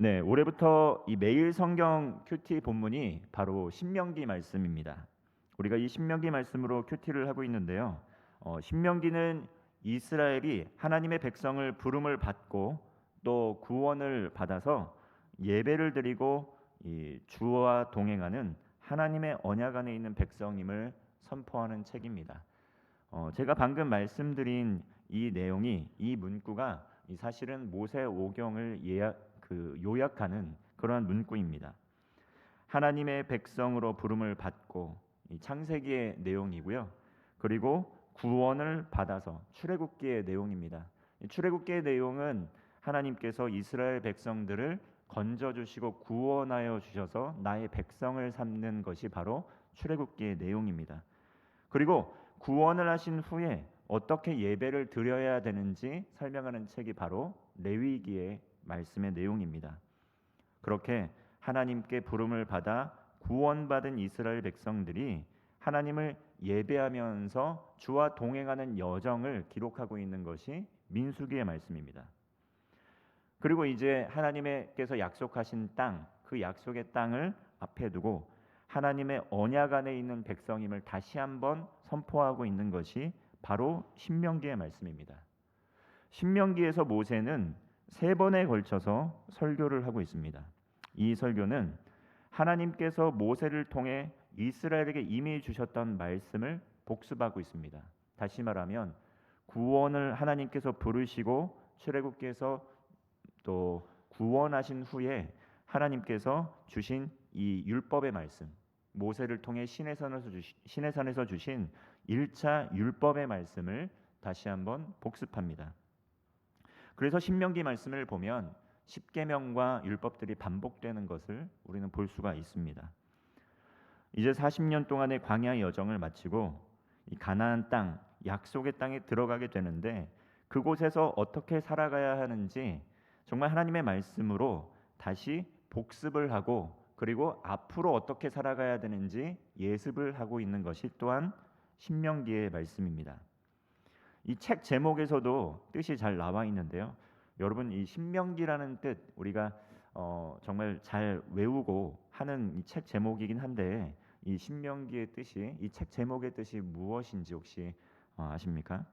네, 올해부터 이 매일 성경 큐티 본문이 바로 신명기 말씀입니다. 우리가 이 신명기 말씀으로 큐티를 하고 있는데요. 신명기는 이스라엘이 하나님의 백성을 부름을 받고 또 구원을 받아서 예배를 드리고 이 주와 동행하는 하나님의 언약 안에 있는 백성임을 선포하는 책입니다. 제가 방금 말씀드린 이 내용이 이 문구가 사실은 모세 오경을 요약하는 그러한 문구입니다. 하나님의 백성으로 부름을 받고 이 창세기의 내용이고요. 그리고 구원을 받아서 출애굽기의 내용입니다. 이 출애굽기의 내용은 하나님께서 이스라엘 백성들을 건져 주시고 구원하여 주셔서 나의 백성을 삼는 것이 바로 출애굽기의 내용입니다. 그리고 구원을 하신 후에 어떻게 예배를 드려야 되는지 설명하는 책이 바로 레위기의 말씀의 내용입니다. 그렇게 하나님께 부름을 받아 구원받은 이스라엘 백성들이 하나님을 예배하면서 주와 동행하는 여정을 기록하고 있는 것이 민수기의 말씀입니다. 그리고 이제 하나님께서 약속하신 땅, 그 약속의 땅을 앞에 두고 하나님의 언약 안에 있는 백성임을 다시 한번 선포하고 있는 것이 바로 신명기의 말씀입니다. 신명기에서 모세는 3번에 걸쳐서 설교를 하고 있습니다. 이 설교는 하나님께서 모세를 통해 이스라엘에게 이미 주셨던 말씀을 복습하고 있습니다. 다시 말하면 구원을 하나님께서 부르시고 출애굽기에서 또 구원하신 후에 하나님께서 주신 이 율법의 말씀, 모세를 통해 시내산에서 주신 1차 율법의 말씀을 다시 한번 복습합니다. 그래서 신명기 말씀을 보면 십계명과 율법들이 반복되는 것을 우리는 볼 수가 있습니다. 이제 40년 동안의 광야 여정을 마치고 이 가나안 땅, 약속의 땅에 들어가게 되는데 그곳에서 어떻게 살아가야 하는지 정말 하나님의 말씀으로 다시 복습을 하고 그리고 앞으로 어떻게 살아가야 되는지 예습을 하고 있는 것이 또한 신명기의 말씀입니다. 이 책 제목에서도 뜻이 잘 나와 있는데요. 여러분, 이 신명기라는 뜻 우리가 정말 잘 외우고 하는 이 책 제목이긴 한데 이 신명기의 뜻이 이 책 제목의 뜻이 무엇인지 혹시 아십니까?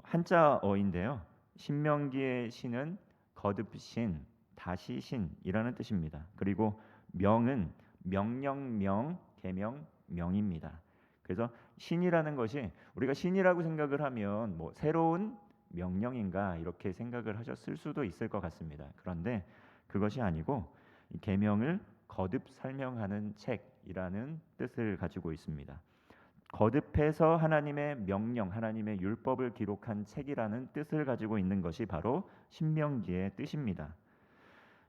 한자어인데요. 신명기의 신은 거듭신, 다시 신이라는 뜻입니다. 그리고 명은 명령명, 계명명입니다. 그래서 신이라는 것이 우리가 신이라고 생각을 하면 뭐 새로운 명령인가 이렇게 생각을 하셨을 수도 있을 것 같습니다. 그런데 그것이 아니고 계명을 거듭 설명하는 책이라는 뜻을 가지고 있습니다. 거듭해서 하나님의 명령, 하나님의 율법을 기록한 책이라는 뜻을 가지고 있는 것이 바로 신명기의 뜻입니다.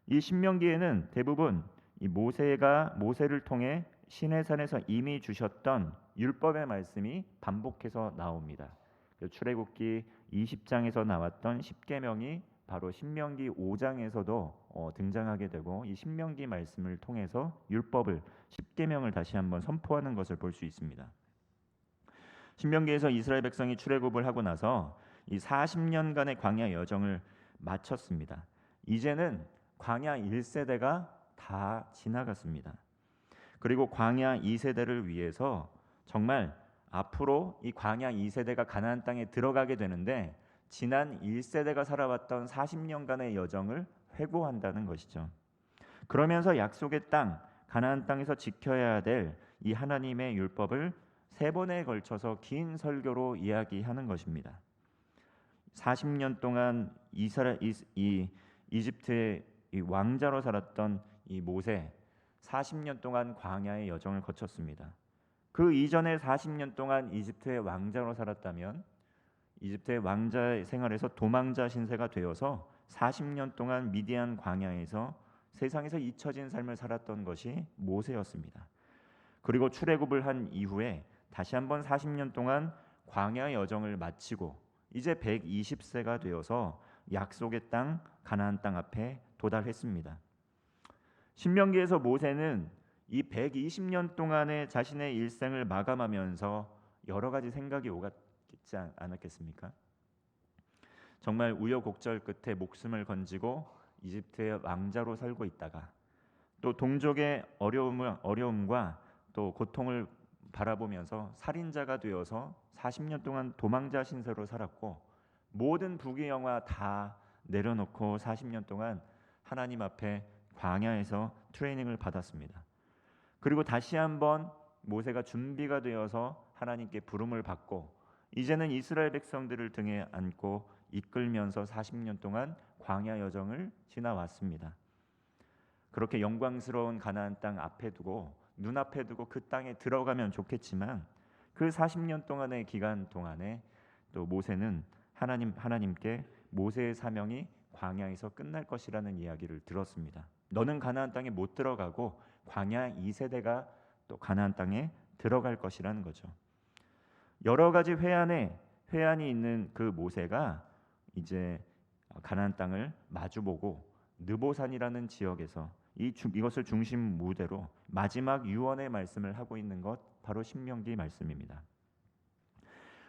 이 신명기에는 대부분 이 모세를 통해 시내산에서 이미 주셨던 율법의 말씀이 반복해서 나옵니다. 출애굽기 20장에서 나왔던 십계명이 바로 신명기 5장에서도 등장하게 되고 이 신명기 말씀을 통해서 율법을 십계명을 다시 한번 선포하는 것을 볼 수 있습니다. 신명기에서 이스라엘 백성이 출애굽을 하고 나서 이 40년간의 광야 여정을 마쳤습니다. 이제는 광야 1세대가 다 지나갔습니다. 그리고 광야 2세대를 위해서 정말 앞으로 이 광야 2세대가 가나안 땅에 들어가게 되는데 지난 1세대가 살아왔던 40년간의 여정을 회고한다는 것이죠. 그러면서 약속의 땅, 가나안 땅에서 지켜야 될 이 하나님의 율법을 3번에 걸쳐서 긴 설교로 이야기하는 것입니다. 40년 동안 이집트의 왕자로 살았던 이 모세 40년 동안 광야의 여정을 거쳤습니다. 그 이전에 40년 동안 이집트의 왕자로 살았다면 이집트의 왕자 생활에서 도망자 신세가 되어서 40년 동안 미디안 광야에서 세상에서 잊혀진 삶을 살았던 것이 모세였습니다. 그리고 출애굽을 한 이후에 다시 한번 40년 동안 광야 여정을 마치고 이제 120세가 되어서 약속의 땅 가나안 땅 앞에 도달했습니다. 신명기에서 모세는 이 120년 동안의 자신의 일생을 마감하면서 여러 가지 생각이 오갔지 않았겠습니까? 정말 우여곡절 끝에 목숨을 건지고 이집트의 왕자로 살고 있다가 또 동족의 어려움과 또 고통을 바라보면서 살인자가 되어서 40년 동안 도망자 신세로 살았고 모든 부귀영화 다 내려놓고 40년 동안 하나님 앞에 광야에서 트레이닝을 받았습니다. 그리고 다시 한번 모세가 준비가 되어서 하나님께 부름을 받고 이제는 이스라엘 백성들을 등에 안고 이끌면서 40년 동안 광야 여정을 지나왔습니다. 그렇게 영광스러운 가나안 땅 앞에 두고 눈앞에 두고 그 땅에 들어가면 좋겠지만 그 40년 동안의 기간 동안에 또 모세는 하나님께 모세의 사명이 광야에서 끝날 것이라는 이야기를 들었습니다. 너는 가나안 땅에 못 들어가고 광야 2세대가 또 가나안 땅에 들어갈 것이라는 거죠. 여러 가지 회한이 있는 그 모세가 이제 가나안 땅을 마주보고 느보산이라는 지역에서 이것을 중심 무대로 마지막 유언의 말씀을 하고 있는 것 바로 신명기 말씀입니다.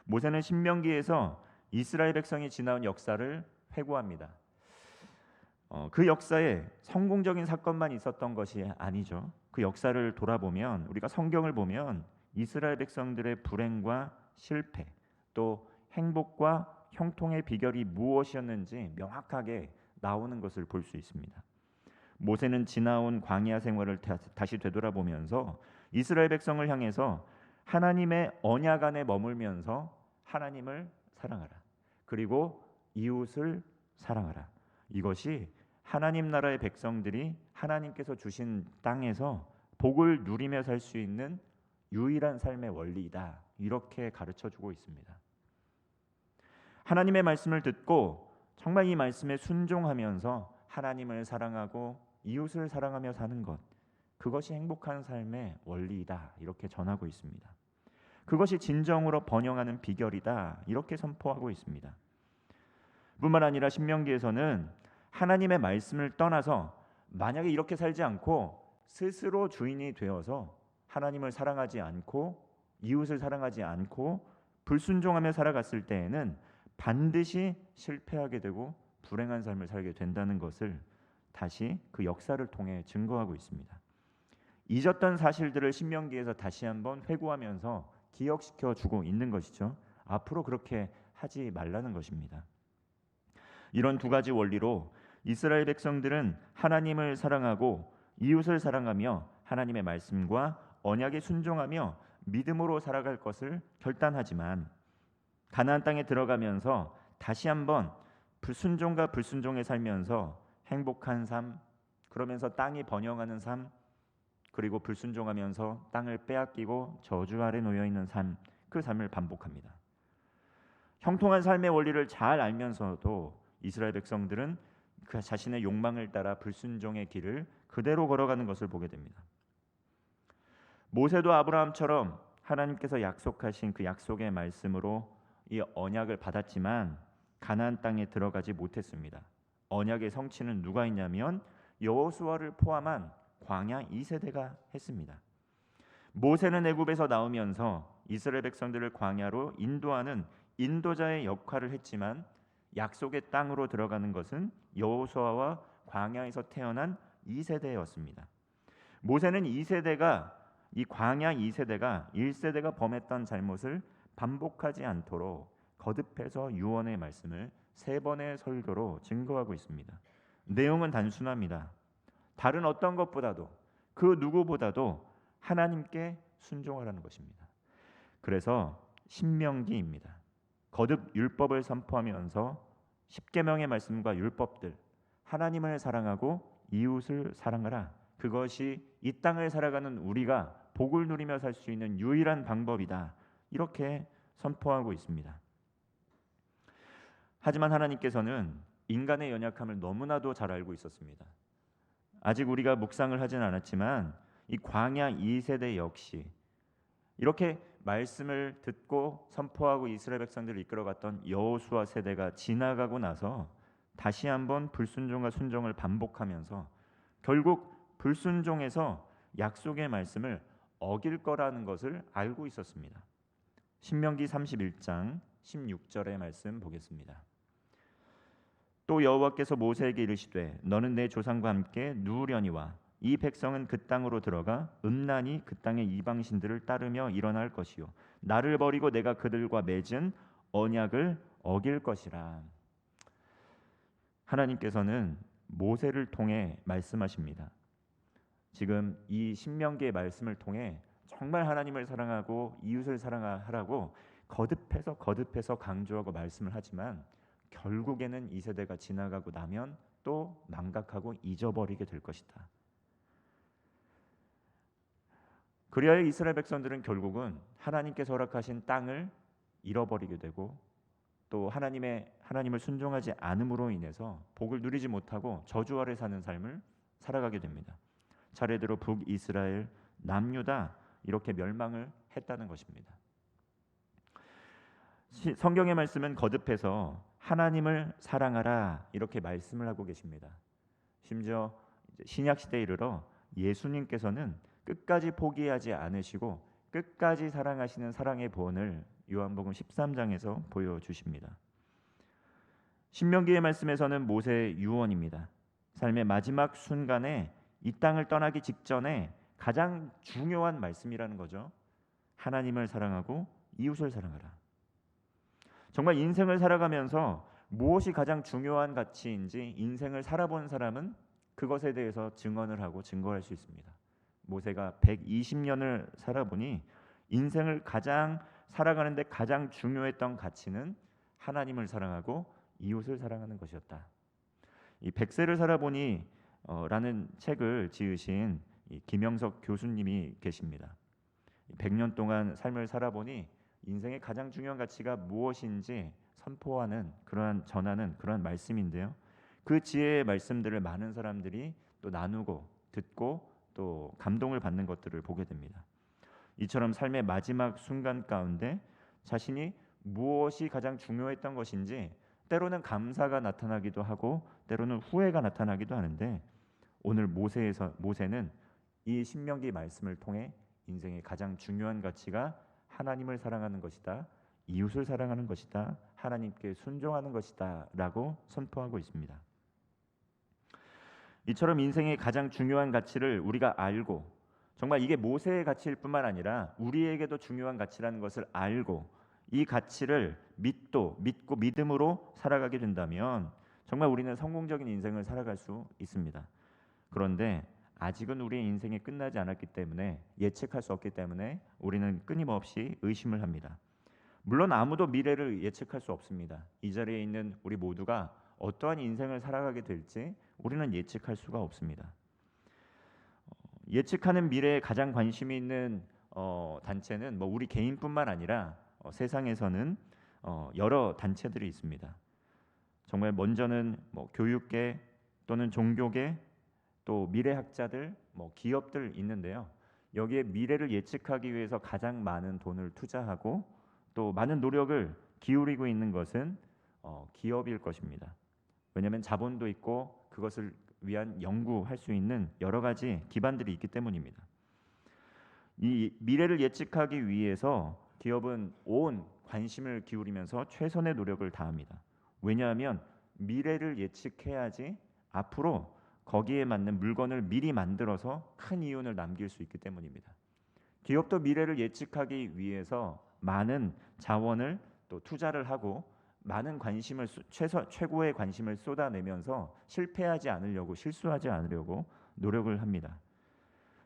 모세는 신명기에서 이스라엘 백성이 지나온 역사를 회고합니다. 그 역사에 성공적인 사건만 있었던 것이 아니죠. 그 역사를 돌아보면 우리가 성경을 보면 이스라엘 백성들의 불행과 실패 또 행복과 형통의 비결이 무엇이었는지 명확하게 나오는 것을 볼 수 있습니다. 모세는 지나온 광야 생활을 다시 되돌아보면서 이스라엘 백성을 향해서 하나님의 언약 안에 머물면서 하나님을 사랑하라. 그리고 이웃을 사랑하라. 이것이 하나님 나라의 백성들이 하나님께서 주신 땅에서 복을 누리며 살 수 있는 유일한 삶의 원리이다. 이렇게 가르쳐주고 있습니다. 하나님의 말씀을 듣고 정말 이 말씀에 순종하면서 하나님을 사랑하고 이웃을 사랑하며 사는 것, 그것이 행복한 삶의 원리이다. 이렇게 전하고 있습니다. 그것이 진정으로 번영하는 비결이다. 이렇게 선포하고 있습니다. 뿐만 아니라 신명기에서는 하나님의 말씀을 떠나서 만약에 이렇게 살지 않고 스스로 주인이 되어서 하나님을 사랑하지 않고 이웃을 사랑하지 않고 불순종하며 살아갔을 때에는 반드시 실패하게 되고 불행한 삶을 살게 된다는 것을 다시 그 역사를 통해 증거하고 있습니다. 잊었던 사실들을 신명기에서 다시 한번 회고하면서 기억시켜 주고 있는 것이죠. 앞으로 그렇게 하지 말라는 것입니다. 이런 두 가지 원리로 이스라엘 백성들은 하나님을 사랑하고 이웃을 사랑하며 하나님의 말씀과 언약에 순종하며 믿음으로 살아갈 것을 결단하지만 가나안 땅에 들어가면서 다시 한번 불순종과 불순종에 살면서 행복한 삶, 그러면서 땅이 번영하는 삶, 그리고 불순종하면서 땅을 빼앗기고 저주 아래 놓여 있는 삶, 그 삶을 반복합니다. 형통한 삶의 원리를 잘 알면서도 이스라엘 백성들은 그 자신의 욕망을 따라 불순종의 길을 그대로 걸어가는 것을 보게 됩니다. 모세도 아브라함처럼 하나님께서 약속하신 그 약속의 말씀으로 이 언약을 받았지만 가나안 땅에 들어가지 못했습니다. 언약의 성취는 누가 했냐면 여호수아를 포함한 광야 2세대가 했습니다. 모세는 애굽에서 나오면서 이스라엘 백성들을 광야로 인도하는 인도자의 역할을 했지만 약속의 땅으로 들어가는 것은 여호수아와 광야에서 태어난 2세대였습니다. 모세는 2세대가 이 광야 2세대가 1세대가 범했던 잘못을 반복하지 않도록 거듭해서 유언의 말씀을 3번의 설교로 증거하고 있습니다. 내용은 단순합니다. 다른 어떤 것보다도 그 누구보다도 하나님께 순종하라는 것입니다. 그래서 신명기입니다. 거듭 율법을 선포하면서 십계명의 말씀과 율법들, 하나님을 사랑하고 이웃을 사랑하라. 그것이 이 땅을 살아가는 우리가 복을 누리며 살 수 있는 유일한 방법이다. 이렇게 선포하고 있습니다. 하지만 하나님께서는 인간의 연약함을 너무나도 잘 알고 있었습니다. 아직 우리가 묵상을 하진 않았지만 이 광야 2세대 역시 이렇게 말씀을 듣고 선포하고 이스라엘 백성들을 이끌어갔던 여호수아 세대가 지나가고 나서 다시 한번 불순종과 순종을 반복하면서 결국 불순종해서 약속의 말씀을 어길 거라는 것을 알고 있었습니다. 신명기 31장 16절의 말씀 보겠습니다. 또 여호와께서 모세에게 이르시되 너는 내 조상과 함께 누우려니와 이 백성은 그 땅으로 들어가 음란히 그 땅의 이방신들을 따르며 일어날 것이요 나를 버리고 내가 그들과 맺은 언약을 어길 것이라. 하나님께서는 모세를 통해 말씀하십니다. 지금 이 신명기의 말씀을 통해 정말 하나님을 사랑하고 이웃을 사랑하라고 거듭해서 강조하고 말씀을 하지만 결국에는 이 세대가 지나가고 나면 또 망각하고 잊어버리게 될 것이다. 그리하여 이스라엘 백성들은 결국은 하나님께서 허락하신 땅을 잃어버리게 되고 또 하나님을 순종하지 않음으로 인해서 복을 누리지 못하고 저주 아래 사는 삶을 살아가게 됩니다. 차례대로 북이스라엘, 남유다 이렇게 멸망을 했다는 것입니다. 성경의 말씀은 거듭해서 하나님을 사랑하라 이렇게 말씀을 하고 계십니다. 심지어 신약 시대에 이르러 예수님께서는 끝까지 포기하지 않으시고 끝까지 사랑하시는 사랑의 본을 요한복음 13장에서 보여주십니다. 신명기의 말씀에서는 모세의 유언입니다. 삶의 마지막 순간에 이 땅을 떠나기 직전에 가장 중요한 말씀이라는 거죠. 하나님을 사랑하고 이웃을 사랑하라. 정말 인생을 살아가면서 무엇이 가장 중요한 가치인지 인생을 살아본 사람은 그것에 대해서 증언을 하고 증거할 수 있습니다. 모세가 120년을 살아보니 인생을 살아가는데 가장 중요했던 가치는 하나님을 사랑하고 이웃을 사랑하는 것이었다. 이 100세를 살아보니 라는 책을 지으신 김영석 교수님이 계십니다. 100년 동안 삶을 살아보니 인생의 가장 중요한 가치가 무엇인지 전하는 그러한 말씀인데요. 그 지혜의 말씀들을 많은 사람들이 또 나누고 듣고 또 감동을 받는 것들을 보게 됩니다. 이처럼 삶의 마지막 순간 가운데 자신이 무엇이 가장 중요했던 것인지 때로는 감사가 나타나기도 하고 때로는 후회가 나타나기도 하는데 오늘 모세는 이 신명기 말씀을 통해 인생의 가장 중요한 가치가 하나님을 사랑하는 것이다, 이웃을 사랑하는 것이다, 하나님께 순종하는 것이다 라고 선포하고 있습니다. 이처럼 인생의 가장 중요한 가치를 우리가 알고 정말 이게 모세의 가치일 뿐만 아니라 우리에게도 중요한 가치라는 것을 알고 이 가치를 믿고 믿음으로 살아가게 된다면 정말 우리는 성공적인 인생을 살아갈 수 있습니다. 그런데 아직은 우리의 인생이 끝나지 않았기 때문에 예측할 수 없기 때문에 우리는 끊임없이 의심을 합니다. 물론 아무도 미래를 예측할 수 없습니다. 이 자리에 있는 우리 모두가 어떠한 인생을 살아가게 될지 우리는 예측할 수가 없습니다. 예측하는 미래에 가장 관심이 있는 단체는 우리 개인뿐만 아니라 세상에서는 여러 단체들이 있습니다. 정말 먼저는 교육계 또는 종교계 또 미래학자들, 기업들 있는데요. 여기에 미래를 예측하기 위해서 가장 많은 돈을 투자하고 또 많은 노력을 기울이고 있는 것은 기업일 것입니다. 왜냐하면 자본도 있고 그것을 위한 연구할 수 있는 여러 가지 기반들이 있기 때문입니다. 이 미래를 예측하기 위해서 기업은 온 관심을 기울이면서 최선의 노력을 다합니다. 왜냐하면 미래를 예측해야지 앞으로 거기에 맞는 물건을 미리 만들어서 큰 이윤을 남길 수 있기 때문입니다. 기업도 미래를 예측하기 위해서 많은 자원을 또 투자를 하고 많은 관심을 최고의 관심을 쏟아내면서 실수하지 않으려고 노력을 합니다.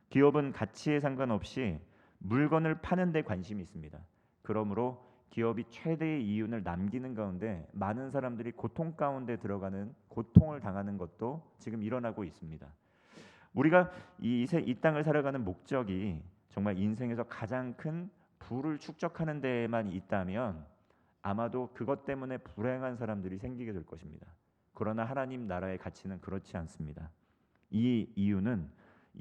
기업은 가치에 상관없이 물건을 파는 데 관심이 있습니다. 그러므로 기업이 최대의 이윤을 남기는 가운데 많은 사람들이 고통 가운데 들어가는 고통을 당하는 것도 지금 일어나고 있습니다. 우리가 이 땅을 살아가는 목적이 정말 인생에서 가장 큰 부를 축적하는 데에만 있다면 아마도 그것 때문에 불행한 사람들이 생기게 될 것입니다. 그러나 하나님 나라의 가치는 그렇지 않습니다. 이 이윤은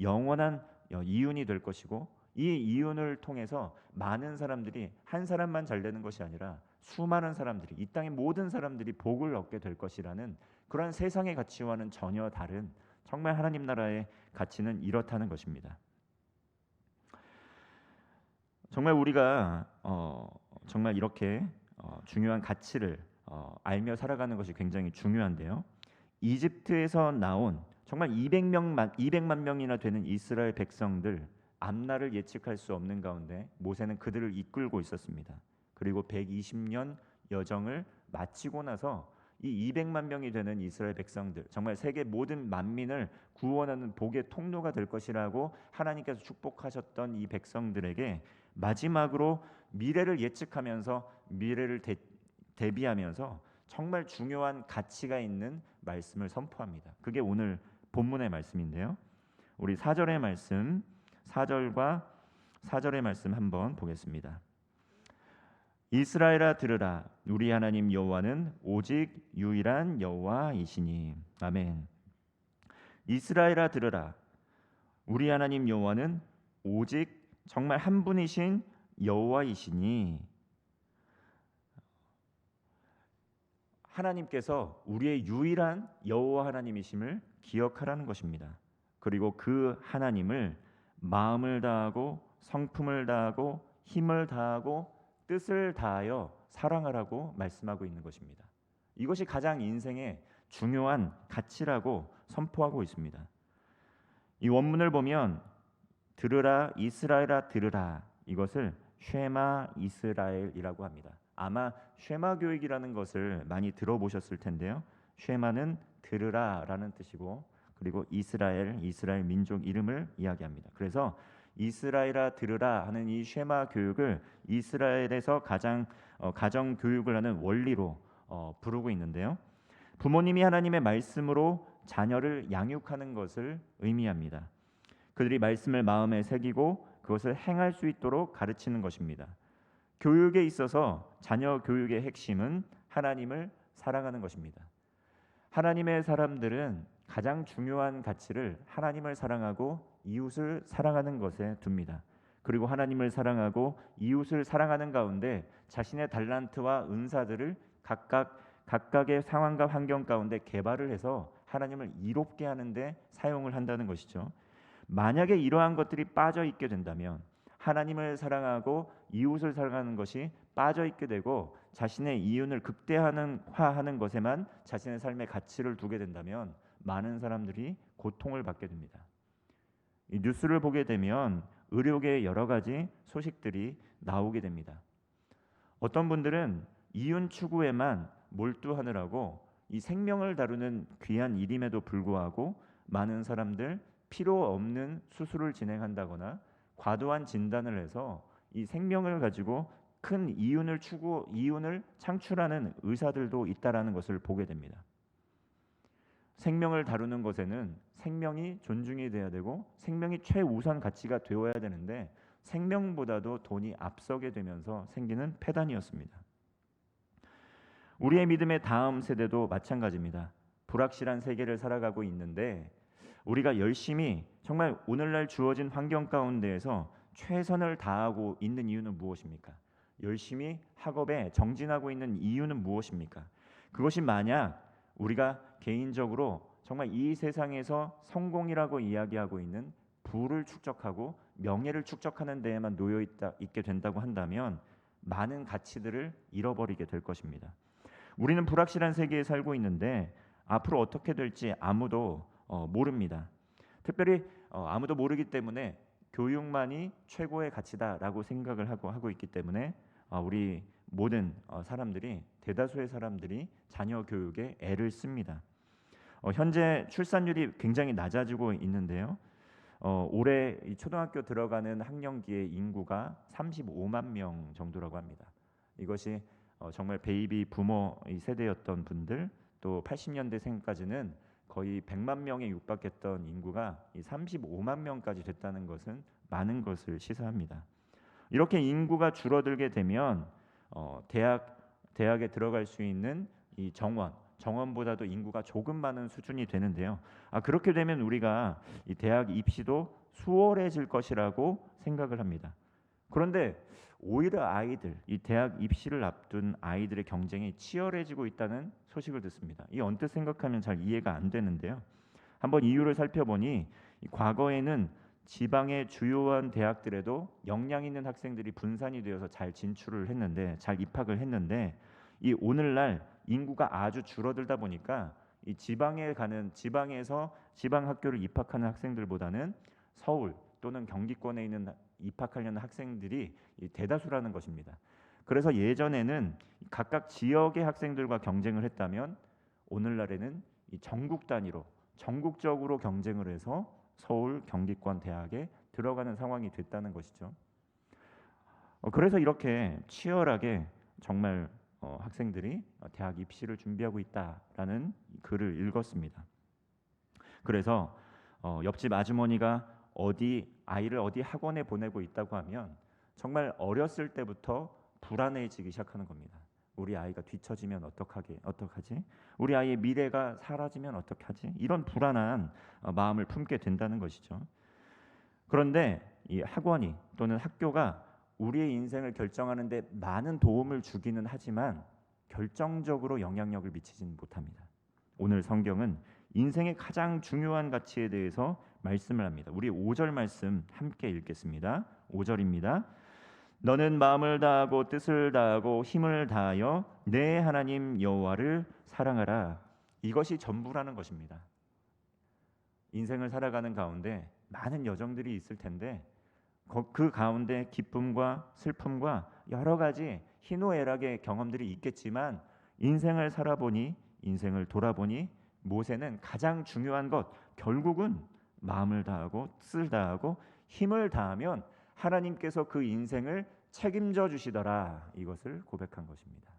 영원한 이윤이 될 것이고 이 이윤을 통해서 많은 사람들이 한 사람만 잘 되는 것이 아니라 수많은 사람들이 이 땅의 모든 사람들이 복을 얻게 될 것이라는 그런 세상의 가치와는 전혀 다른 정말 하나님 나라의 가치는 이렇다는 것입니다. 정말 우리가 정말 이렇게 중요한 가치를 알며 살아가는 것이 굉장히 중요한데요. 이집트에서 나온 정말 200만 명이나 되는 이스라엘 백성들, 앞날을 예측할 수 없는 가운데 모세는 그들을 이끌고 있었습니다. 그리고 120년 여정을 마치고 나서 이 200만 명이 되는 이스라엘 백성들, 정말 세계 모든 만민을 구원하는 복의 통로가 될 것이라고 하나님께서 축복하셨던 이 백성들에게 마지막으로 미래를 예측하면서 미래를 대비하면서 정말 중요한 가치가 있는 말씀을 선포합니다. 그게 오늘 본문의 말씀인데요. 우리 4절의 말씀, 4절과 4절의 말씀 한번 보겠습니다. 이스라엘아 들으라, 우리 하나님 여호와는 오직 유일한 여호와이시니. 아멘. 이스라엘아 들으라, 우리 하나님 여호와는 오직 정말 한 분이신 여호와이시니. 하나님께서 우리의 유일한 여호와 하나님이심을 기억하라는 것입니다. 그리고 그 하나님을 마음을 다하고 성품을 다하고 힘을 다하고 뜻을 다하여 사랑하라고 말씀하고 있는 것입니다. 이것이 가장 인생의 중요한 가치라고 선포하고 있습니다. 이 원문을 보면 들으라 이스라엘아 들으라, 이것을 쉐마 이스라엘이라고 합니다. 아마 쉐마 교육이라는 것을 많이 들어보셨을 텐데요. 쉐마는 들으라라는 뜻이고, 그리고 이스라엘 민족 이름을 이야기합니다. 그래서 이스라엘아 들으라 하는 이 쉐마 교육을 이스라엘에서 가정 교육을 하는 원리로 부르고 있는데요. 부모님이 하나님의 말씀으로 자녀를 양육하는 것을 의미합니다. 그들이 말씀을 마음에 새기고 그것을 행할 수 있도록 가르치는 것입니다. 교육에 있어서 자녀 교육의 핵심은 하나님을 사랑하는 것입니다. 하나님의 사람들은 가장 중요한 가치를 하나님을 사랑하고 이웃을 사랑하는 것에 둡니다. 그리고 하나님을 사랑하고 이웃을 사랑하는 가운데 자신의 달란트와 은사들을 각각의 상황과 환경 가운데 개발을 해서 하나님을 이롭게 하는데 사용을 한다는 것이죠. 만약에 이러한 것들이 빠져 있게 된다면, 하나님을 사랑하고 이웃을 사랑하는 것이 빠져 있게 되고 자신의 이윤을 극대화하는 것에만 자신의 삶의 가치를 두게 된다면 많은 사람들이 고통을 받게 됩니다. 이 뉴스를 보게 되면 의료계의 여러 가지 소식들이 나오게 됩니다. 어떤 분들은 이윤 추구에만 몰두하느라고 이 생명을 다루는 귀한 일임에도 불구하고 많은 사람들 필요 없는 수술을 진행한다거나 과도한 진단을 해서 이 생명을 가지고 큰 이윤을 창출하는 의사들도 있다라는 것을 보게 됩니다. 생명을 다루는 것에는 생명이 존중이 돼야 되고 생명이 최우선 가치가 되어야 되는데 생명보다도 돈이 앞서게 되면서 생기는 폐단이었습니다. 우리의 믿음의 다음 세대도 마찬가지입니다. 불확실한 세계를 살아가고 있는데 우리가 열심히 정말 오늘날 주어진 환경 가운데에서 최선을 다하고 있는 이유는 무엇입니까? 열심히 학업에 정진하고 있는 이유는 무엇입니까? 그것이 만약 우리가 개인적으로 정말 이 세상에서 성공이라고 이야기하고 있는 부를 축적하고 명예를 축적하는 데에만 있게 된다고 한다면 많은 가치들을 잃어버리게 될 것입니다. 우리는 불확실한 세계에 살고 있는데 앞으로 어떻게 될지 아무도 모릅니다. 특별히 아무도 모르기 때문에 교육만이 최고의 가치다라고 생각을 하고 있기 때문에 우리 모든 사람들이, 대다수의 사람들이 자녀 교육에 애를 씁니다. 현재 출산율이 굉장히 낮아지고 있는데요. 올해 초등학교 들어가는 학령기의 인구가 35만 명 정도라고 합니다. 이것이 정말 베이비 부모 세대였던 분들, 또 80년대생까지는 거의 100만 명에 육박했던 인구가 35만 명까지 됐다는 것은 많은 것을 시사합니다. 이렇게 인구가 줄어들게 되면 대학에 들어갈 수 있는 이 정원보다도 인구가 조금 많은 수준이 되는데요. 그렇게 되면 우리가 이 대학 입시도 수월해질 것이라고 생각을 합니다. 그런데 오히려 이 대학 입시를 앞둔 아이들의 경쟁이 치열해지고 있다는 소식을 듣습니다. 이 언뜻 생각하면 잘 이해가 안 되는데요. 한번 이유를 살펴보니 과거에는 지방의 주요한 대학들에도 역량 있는 학생들이 분산이 되어서 잘 입학을 했는데 이 오늘날 인구가 아주 줄어들다 보니까 이 지방에서 지방 학교를 입학하는 학생들보다는 서울 또는 경기권에 있는 입학하려는 학생들이 대다수라는 것입니다. 그래서 예전에는 각각 지역의 학생들과 경쟁을 했다면 오늘날에는 이 전국 단위로 전국적으로 경쟁을 해서 서울 경기권 대학에 들어가는 상황이 됐다는 것이죠. 그래서 이렇게 치열하게 정말 학생들이 대학 입시를 준비하고 있다라는 글을 읽었습니다. 그래서 옆집 아주머니가 아이를 어디 학원에 보내고 있다고 하면 정말 어렸을 때부터 불안해지기 시작하는 겁니다. 우리 아이가 뒤처지면 어떡하지? 우리 아이의 미래가 사라지면 어떡하지? 이런 불안한 마음을 품게 된다는 것이죠. 그런데 이 학원이 또는 학교가 우리의 인생을 결정하는 데 많은 도움을 주기는 하지만 결정적으로 영향력을 미치지는 못합니다. 오늘 성경은 인생의 가장 중요한 가치에 대해서 말씀을 합니다. 우리 5절 말씀 함께 읽겠습니다. 5절입니다. 너는 마음을 다하고 뜻을 다하고 힘을 다하여 내 하나님 여호와를 사랑하라. 이것이 전부라는 것입니다. 인생을 살아가는 가운데 많은 여정들이 있을 텐데 그 가운데 기쁨과 슬픔과 여러 가지 희노애락의 경험들이 있겠지만 인생을 살아보니 인생을 돌아보니 모세는 가장 중요한 것 결국은 마음을 다하고 뜻을 다하고 힘을 다하면 하나님께서 그 인생을 책임져 주시더라 이것을 고백한 것입니다.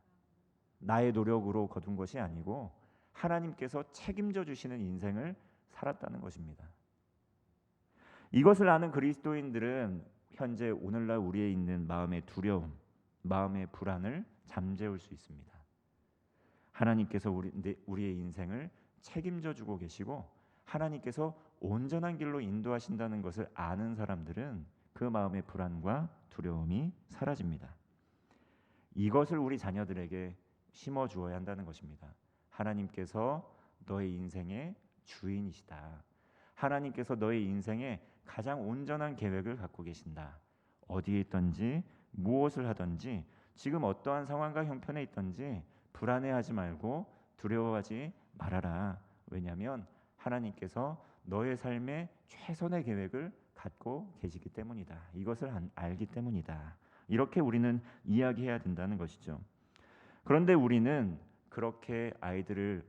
나의 노력으로 거둔 것이 아니고 하나님께서 책임져 주시는 인생을 살았다는 것입니다. 이것을 아는 그리스도인들은 현재 오늘날 우리에 있는 마음의 두려움, 마음의 불안을 잠재울 수 있습니다. 하나님께서 우리의 인생을 책임져 주고 계시고 하나님께서 온전한 길로 인도하신다는 것을 아는 사람들은 그 마음의 불안과 두려움이 사라집니다. 이것을 우리 자녀들에게 심어 주어야 한다는 것입니다. 하나님께서 너의 인생의 주인이시다. 하나님께서 너의 인생에 가장 온전한 계획을 갖고 계신다. 어디에 있든지 무엇을 하든지 지금 어떠한 상황과 형편에 있든지 불안해하지 말고 두려워하지 말아라. 왜냐하면 하나님께서 너의 삶에 최선의 계획을 갖고 계시기 때문이다. 이것을 알기 때문이다. 이렇게 우리는 이야기해야 된다는 것이죠. 그런데 우리는 그렇게 아이들을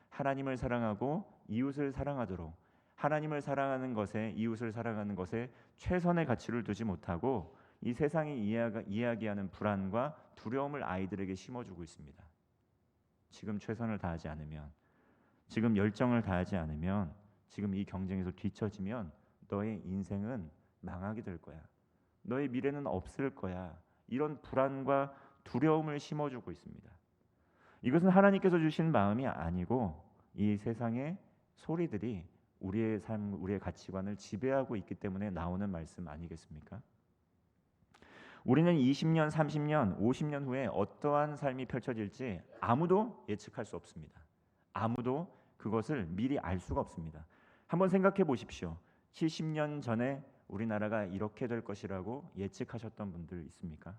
하나님을 사랑하고 이웃을 사랑하도록 하나님을 사랑하는 것에 이웃을 사랑하는 것에 최선의 가치를 두지 못하고 이 세상이 이야기하는 불안과 두려움을 아이들에게 심어주고 있습니다. 지금 최선을 다하지 않으면 지금 열정을 다하지 않으면 지금 이 경쟁에서 뒤처지면 너의 인생은 망하게 될 거야. 너의 미래는 없을 거야. 이런 불안과 두려움을 심어주고 있습니다. 이것은 하나님께서 주신 마음이 아니고 이 세상의 소리들이 우리의 삶, 우리의 가치관을 지배하고 있기 때문에 나오는 말씀 아니겠습니까? 우리는 20년, 30년, 50년 후에 어떠한 삶이 펼쳐질지 아무도 예측할 수 없습니다. 아무도 그것을 미리 알 수가 없습니다. 한번 생각해 보십시오. 70년 전에 우리나라가 이렇게 될 것이라고 예측하셨던 분들 있습니까?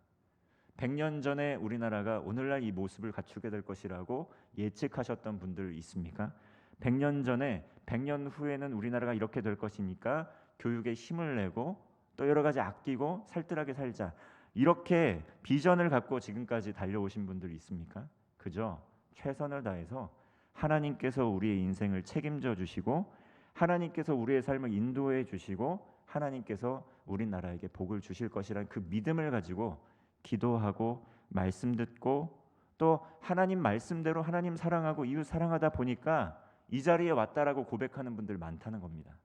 100년 전에 우리나라가 오늘날 이 모습을 갖추게 될 것이라고 예측하셨던 분들 있습니까? 100년 전에 100년 후에는 우리나라가 이렇게 될 것이니까 교육에 힘을 내고 또 여러 가지 아끼고 살뜰하게 살자. 이렇게 비전을 갖고 지금까지 달려오신 분들 있습니까? 그저 최선을 다해서 하나님께서 우리의 인생을 책임져 주시고 하나님께서 우리의 삶을 인도해 주시고 하나님께서 우리나라에게 복을 주실 것이라는 그 믿음을 가지고 기도하고 말씀 듣고 또 하나님 말씀대로 하나님 사랑하고 이웃 사랑하다 보니까 이 자리에 왔다라고 고백하는 분들 많다는 겁니다.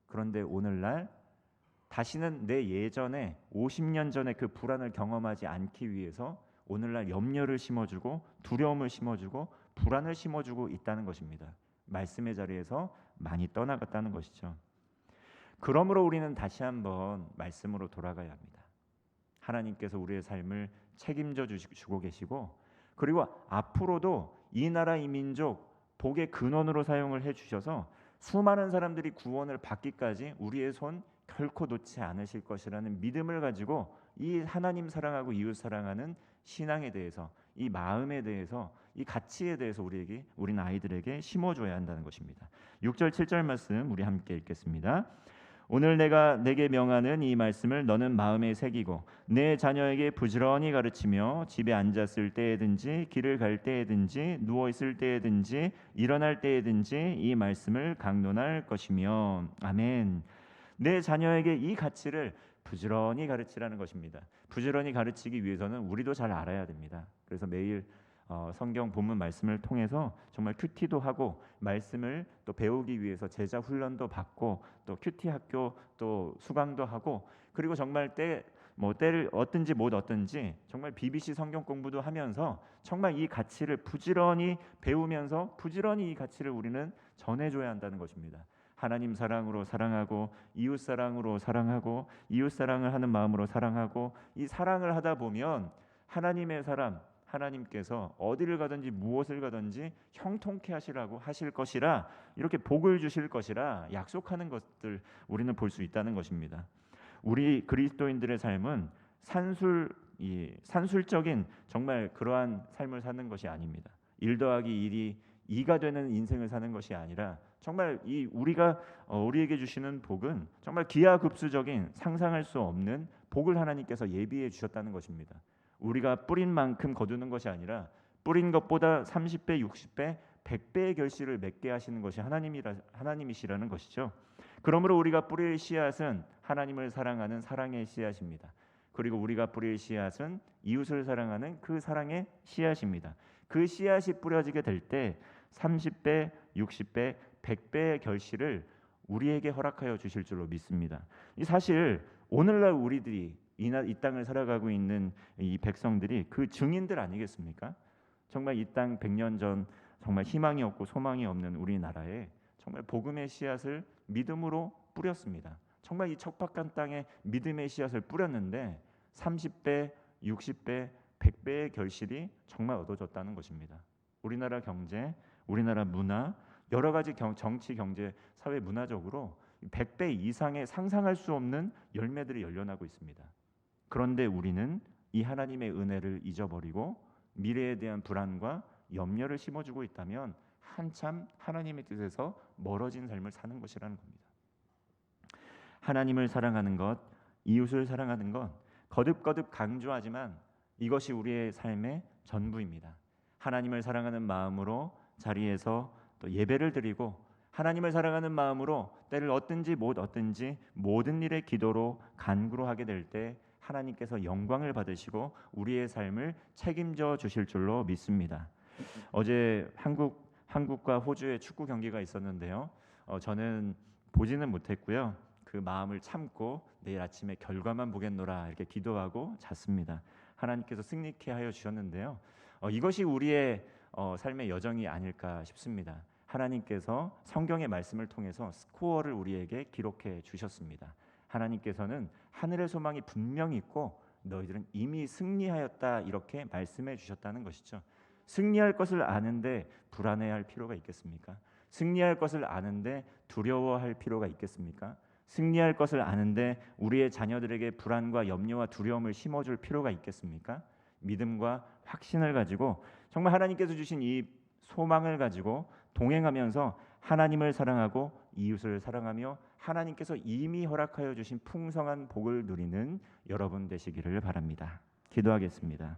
그런데 오늘날 다시는 내 예전에 50년 전에 그 불안을 경험하지 않기 위해서 오늘날 염려를 심어주고 두려움을 심어주고 불안을 심어주고 있다는 것입니다. 말씀의 자리에서 많이 떠나갔다는 것이죠. 그러므로 우리는 다시 한번 말씀으로 돌아가야 합니다. 하나님께서 우리의 삶을 책임져 주고 계시고 그리고 앞으로도 이 나라 이 민족 복의 근원으로 사용을 해주셔서 수많은 사람들이 구원을 받기까지 우리의 손 결코 놓지 않으실 것이라는 믿음을 가지고 이 하나님 사랑하고 이웃 사랑하는 신앙에 대해서 이 마음에 대해서, 이 가치에 대해서 우리 아이들에게 심어줘야 한다는 것입니다. 6절 7절 말씀 우리 함께 읽겠습니다. 오늘 내가 내게 명하는 이 말씀을 너는 마음에 새기고 내 자녀에게 부지런히 가르치며 집에 앉았을 때에든지 길을 갈 때에든지 누워 있을 때에든지 일어날 때에든지 이 말씀을 강론할 것이며. 아멘. 내 자녀에게 이 가치를 부지런히 가르치라는 것입니다. 부지런히 가르치기 위해서는 우리도 잘 알아야 됩니다. 그래서 매일 성경 본문 말씀을 통해서 정말 큐티도 하고 말씀을 또 배우기 위해서 제자 훈련도 받고 또 큐티 학교 또 수강도 하고, 그리고 정말 때를 얻든지 못 얻든지 정말 BBC 성경 공부도 하면서 정말 이 가치를 부지런히 배우면서 부지런히 이 가치를 우리는 전해줘야 한다는 것입니다. 하나님 사랑으로 사랑하고 이웃 사랑으로 사랑하고 이웃 사랑을 하는 마음으로 사랑하고, 이 사랑을 하다 보면 하나님의 사람, 하나님께서 어디를 가든지 무엇을 가든지 형통케 하실 것이라, 이렇게 복을 주실 것이라 약속하는 것들 우리는 볼 수 있다는 것입니다. 우리 그리스도인들의 삶은 산술적인 정말 그러한 삶을 사는 것이 아닙니다. 1 더하기 1이 2가 되는 인생을 사는 것이 아니라 정말 우리에게 주시는 복은 정말 기하급수적인 상상할 수 없는 복을 하나님께서 예비해 주셨다는 것입니다. 우리가 뿌린 만큼 거두는 것이 아니라 뿌린 것보다 30배, 60배, 100배의 결실을 맺게 하시는 것이 하나님이시라는 것이죠. 그러므로 우리가 뿌릴 씨앗은 하나님을 사랑하는 사랑의 씨앗입니다. 그리고 우리가 뿌릴 씨앗은 이웃을 사랑하는 그 사랑의 씨앗입니다. 그 씨앗이 뿌려지게 될 때 30배, 60배, 100배의 결실을 우리에게 허락하여 주실 줄로 믿습니다. 사실 오늘날 우리들이 이 땅을 살아가고 있는 이 백성들이 그 증인들 아니겠습니까? 정말 이 땅 100년 전 정말 희망이 없고 소망이 없는 우리나라에 정말 복음의 씨앗을 믿음으로 뿌렸습니다. 정말 이 척박한 땅에 믿음의 씨앗을 뿌렸는데 30배, 60배, 100배의 결실이 정말 얻어졌다는 것입니다. 우리나라 경제, 우리나라 문화, 여러 가지 정치, 경제, 사회, 문화적으로 100배 이상의 상상할 수 없는 열매들이 열려나고 있습니다. 그런데 우리는 이 하나님의 은혜를 잊어버리고 미래에 대한 불안과 염려를 심어주고 있다면 한참 하나님의 뜻에서 멀어진 삶을 사는 것이라는 겁니다. 하나님을 사랑하는 것, 이웃을 사랑하는 것 거듭거듭 강조하지만 이것이 우리의 삶의 전부입니다. 하나님을 사랑하는 마음으로 자리에서 또 예배를 드리고, 하나님을 사랑하는 마음으로 때를 얻든지 못 얻든지 모든 일에 기도로 간구로 하게 될 때 하나님께서 영광을 받으시고 우리의 삶을 책임져 주실 줄로 믿습니다. 어제 한국과 호주의 축구 경기가 있었는데요. 저는 보지는 못했고요. 그 마음을 참고 내일 아침에 결과만 보겠노라 이렇게 기도하고 잤습니다. 하나님께서 승리케 하여 주셨는데요. 이것이 우리의 삶의 여정이 아닐까 싶습니다. 하나님께서 성경의 말씀을 통해서 스코어를 우리에게 기록해 주셨습니다. 하나님께서는 하늘의 소망이 분명히 있고 너희들은 이미 승리하였다 이렇게 말씀해 주셨다는 것이죠. 승리할 것을 아는데 불안해할 필요가 있겠습니까? 승리할 것을 아는데 두려워할 필요가 있겠습니까? 승리할 것을 아는데 우리의 자녀들에게 불안과 염려와 두려움을 심어줄 필요가 있겠습니까? 믿음과 확신을 가지고 정말 하나님께서 주신 이 소망을 가지고 동행하면서 하나님을 사랑하고 이웃을 사랑하며 하나님께서 이미 허락하여 주신 풍성한 복을 누리는 여러분 되시기를 바랍니다. 기도하겠습니다.